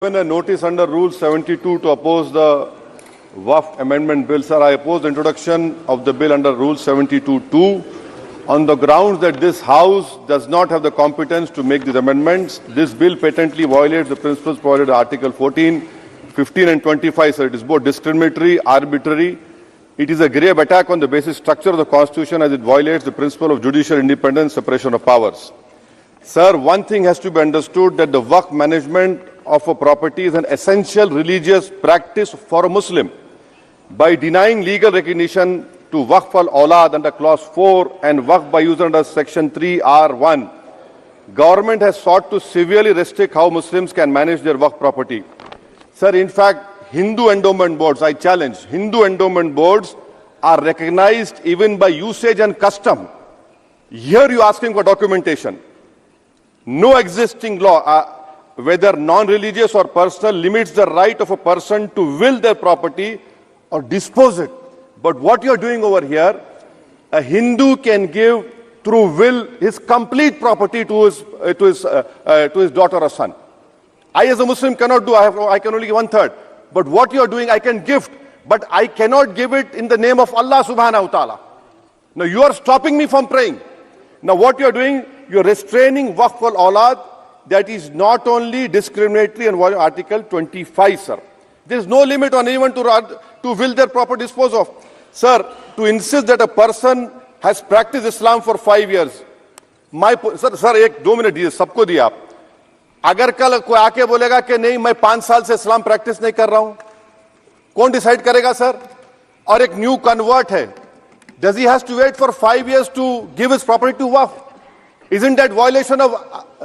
Given a notice under Rule 72 to oppose the Waqf Amendment Bill, sir, I oppose the introduction of the bill under Rule 72(2) on the grounds that this House does not have the competence to make these amendments. This bill patently violates the principles provided in Article 14, 15 and 25, sir. It is both discriminatory, arbitrary. It is a grave attack on the basic structure of the Constitution as it violates the principle of judicial independence, separation of powers. Sir, one thing has to be understood, that the Waqf management of a property is an essential religious practice for a Muslim. By denying legal recognition to Waqf al-Awlad under Clause 4 and Waqf by user under Section 3(r)(1), government has sought to severely restrict how Muslims can manage their Waqf property. Sir, in fact, Hindu endowment boards, I challenge, Hindu endowment boards are recognized even by usage and custom. Here you are asking for documentation. No existing law, whether non-religious or personal, limits the right of a person to will their property or dispose it. But what you are doing over here, a Hindu can give through will his complete property to his daughter or son. I as a Muslim cannot do, I can only give 1/3. But what you are doing, I can gift, but I cannot give it in the name of Allah subhanahu wa ta'ala. Now you are stopping me from praying. Now what you are doing, you are restraining Waqf al-Awlad. That is not only discriminatory and violating Article 25, sir. There is no limit on anyone to will their property dispose of. Sir, to insist that a person has practiced Islam for 5 years. Sir, एक 2 minute दिए, सबको दिया आप. अगर कल कोई आके बोलेगा कि नहीं मैं 5 साल से इस्लाम प्रैक्टिस नहीं कर रहा हूं, कौन डिसाइड करेगा सर? और एक न्यू कन्वर्ट है, does he has to wait for 5 years to give his property to Waqf? Isn't that violation of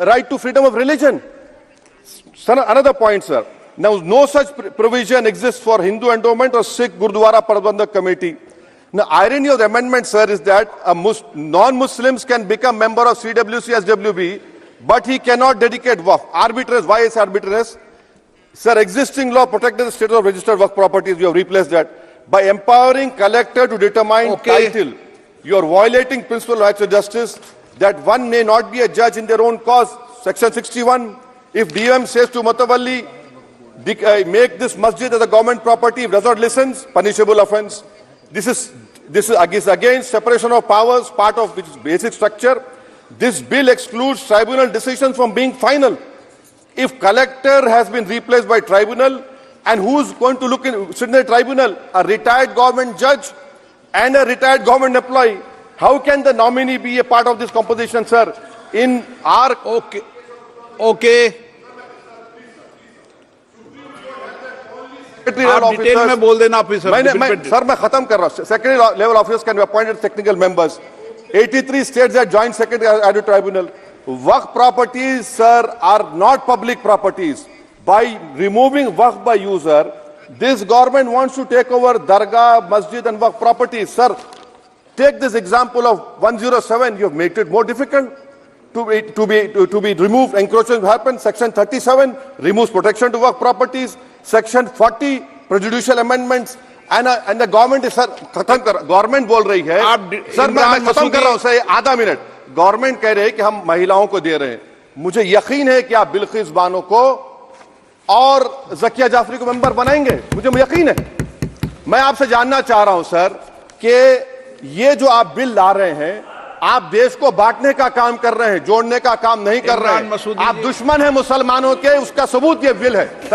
right to freedom of religion? Sir, another point, sir. Now, no such provision exists for Hindu endowment or Sikh Gurdwara Prabandhak Committee. Now, irony of the amendment, sir, is that non-Muslims can become member of CWC, SWB, but he cannot dedicate Waqf. Arbitrariness. Why is arbitrariness? Sir, existing law protected the status of registered Waqf properties. You have replaced that. By empowering collector to determine title, you are violating principle of rights of justice, that one may not be a judge in their own cause. Section 61, if DM says to Mutawalli, make this masjid as a government property, if does not listen, punishable offence. This is against separation of powers, part of which is basic structure. This bill excludes tribunal decisions from being final. If collector has been replaced by tribunal, and who's going to sit in the tribunal? A retired government judge and a retired government employee. How can the nominee be a part of this composition, sir? In our okay. आप detail में बोल देना officer. Sir मैं खत्म कर रहा हूं. Secondary level officers can be appointed technical members. 83 states that joint secretary tribunal. Waqf properties, sir, are not public properties. By removing Waqf by user, this government wants to take over Dargah, Masjid and Waqf properties, sir. Take this example of 107. You have made it more difficult to be removed. Encroachment happens. Section 37 removes protection to Waqf properties. Section 40 prejudicial amendments. And the government is, sir, government बोल रही है. Sir मैं खत्म कर रहा हूं sir, आधा minute. Government कह रहे हैं कि हम महिलाओं को दे रहे हैं. मुझे यकीन है कि आप बिल्किस बानो को और ज़किया जाफरी को मेंबर बनाएंगे. मुझे यकीन है. मैं आपसे जानना चाह रहा हूं सर कि ये जो आप बिल ला रहे हैं, आप देश को बांटने का काम कर रहे हैं, जोड़ने का काम नहीं कर रहे हैं. आप दुश्मन हैं मुसलमानों के, उसका सबूत ये बिल है.